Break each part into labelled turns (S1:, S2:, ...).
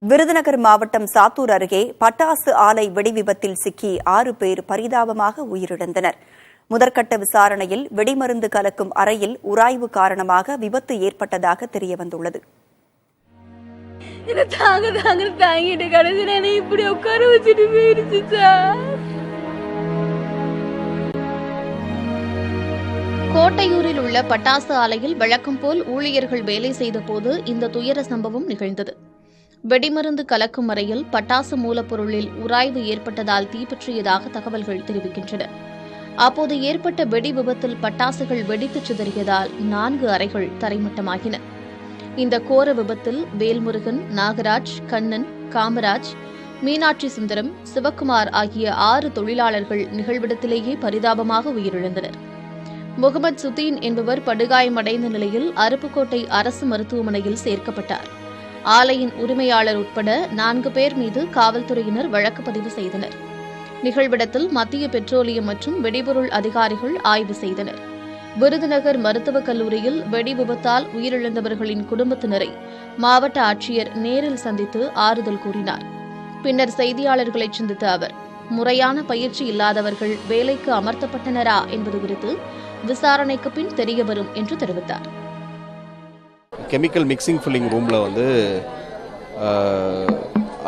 S1: விருதுநகர் மாவட்டம் சாத்தூர் அருகே பட்டாசு ஆலை வெடிவிபத்தில் சிக்கி 6 பேர் பரிதாபமாக உயிரிழந்தனர். முதற்கட்ட விசாரணையில் வெடிமருந்து கலக்கும் அறையில் உராய்வு காரணமாக விபத்து ஏற்பட்டதாக தெரியவந்துள்ளது.
S2: கோட்டையூரில் உள்ள பட்டாசு ஆலையில் வழக்கம் போல் ஊழியர்கள் வேலை செய்தபோது இந்த துயர சம்பவம் நிகழ்ந்தது. வெடிமருந்து கலக்கும் அறையில் பட்டாசு மூலப்பொருளில் உராய்வு ஏற்பட்டதால் தீப்பற்றியதாக தகவல்கள் தெரிவிக்கின்றன. அப்போது ஏற்பட்ட வெடி விபத்தில் பட்டாசுகள் வெடித்து சிதறியதால் 4 அறைகள் தரைமட்டமாகின. இந்த கோர விபத்தில் வேல்முருகன், நாகராஜ், கண்ணன், காமராஜ், மீனாட்சி சுந்தரம், சிவக்குமார் ஆகிய 6 தொழிலாளர்கள் நிகழ்விடத்திலேயே பரிதாபமாக உயிரிழந்தனர். முகமது சுதீன் என்பவர் படுகாயமடைந்த நிலையில் அருப்புக்கோட்டை அரசு மருத்துவமனையில் சேர்க்கப்பட்டார். ஆலையின் உரிமையாளர் உட்பட 4 பேர் மீது காவல்துறையினர் வழக்கு பதிவு செய்தனர். நிகழ்விடத்தில் மத்திய பெட்ரோலியம் மற்றும் வெடிபொருள் அதிகாரிகள் ஆய்வு செய்தனர். விருதுநகர் மருத்துவக் கல்லூரியில் வெடி விபத்தால் உயிரிழந்தவர்களின் குடும்பத்தினரை மாவட்ட ஆட்சியர் நேரில் சந்தித்து ஆறுதல் கூறினார். பின்னர் செய்தியாளர்களை சந்தித்த அவர், முறையான பயிற்சி இல்லாதவர்கள் வேலைக்கு அமர்த்தப்பட்டனரா என்பது குறித்து விசாரணைக்கு பின் தெரியவரும் என்று தெரிவித்தார்.
S3: கெமிக்கல் மிக்சிங் ஃபில்லிங் ரூமில்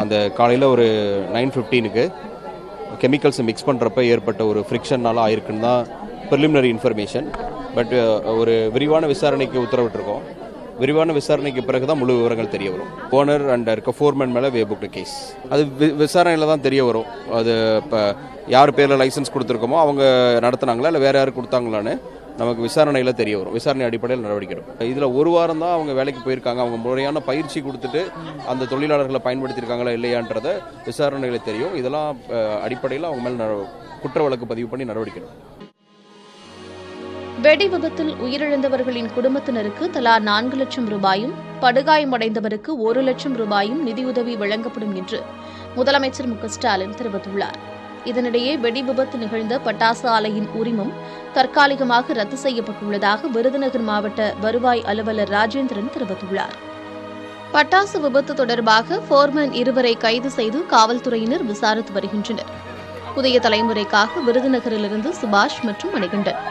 S3: அந்த காலையில் ஒரு 9:15க்கு கெமிக்கல்ஸை மிக்ஸ் பண்ணுறப்ப ஏற்பட்ட ஒரு ஃப்ரிக்ஷனால் ஆயிருக்குன்னு தான் ப்ரிலிமினரி இன்ஃபர்மேஷன். பட் ஒரு விரிவான விசாரணைக்கு உத்தரவிட்டிருக்கோம். விரிவான விசாரணைக்கு பிறகு தான் முழு விவரங்கள் தெரிய வரும். ஓனர் அண்ட் இருக்க ஃபோர்மேன் மேலே வே புக் கேஸ். அது விசாரணையில் தான் தெரிய வரும். அது இப்போ யார் பேரில் லைசன்ஸ் கொடுத்துருக்கோமோ அவங்க நடத்துனாங்களா இல்லை வேறு யாரும் கொடுத்தாங்களான்னு நமக்கு விசாரணையில் தெரிய வரும். விசாரணை அடிப்படையில் நடவடிக்கை எடுக்கும். இதில் 1 வாரம் தான் அவங்க வேலைக்கு போயிருக்காங்க. அவங்க முறையான பயிற்சி கொடுத்துட்டு அந்த தொழிலாளர்களை பயன்படுத்தியிருக்காங்களா இல்லையான்றதை விசாரணையில் தெரியும். இதெல்லாம் அடிப்படையில் அவங்க மேலே குற்ற வழக்கு பதிவு பண்ணி நடவடிக்கை எடுக்கும்.
S2: வெடி விபத்தில் உயிரிழந்தவர்களின் குடும்பத்தினருக்கு தலா 4 லட்சம் ரூபாயும், படுகாயமடைந்தவருக்கு 1 லட்சம் ரூபாயும் நிதியுதவி வழங்கப்படும் என்று முதலமைச்சர் மு.க.ஸ்டாலின் தெரிவித்துள்ளார். இதனிடையே வெடி விபத்து நிகழ்ந்த பட்டாசு ஆலையின் உரிமம் தற்காலிகமாக ரத்து செய்யப்பட்டுள்ளதாக விருதுநகர் மாவட்ட வருவாய் அலுவலர் ராஜேந்திரன் தெரிவித்துள்ளார். பட்டாசு விபத்து தொடர்பாக ஃபோர்மேன் 2 கைது செய்து காவல்துறையினர் விசாரித்து வருகின்றனர். புதிய தலைமுறைக்காக விருதுநகரிலிருந்து சுபாஷ் மற்றும் மணிகண்டன்.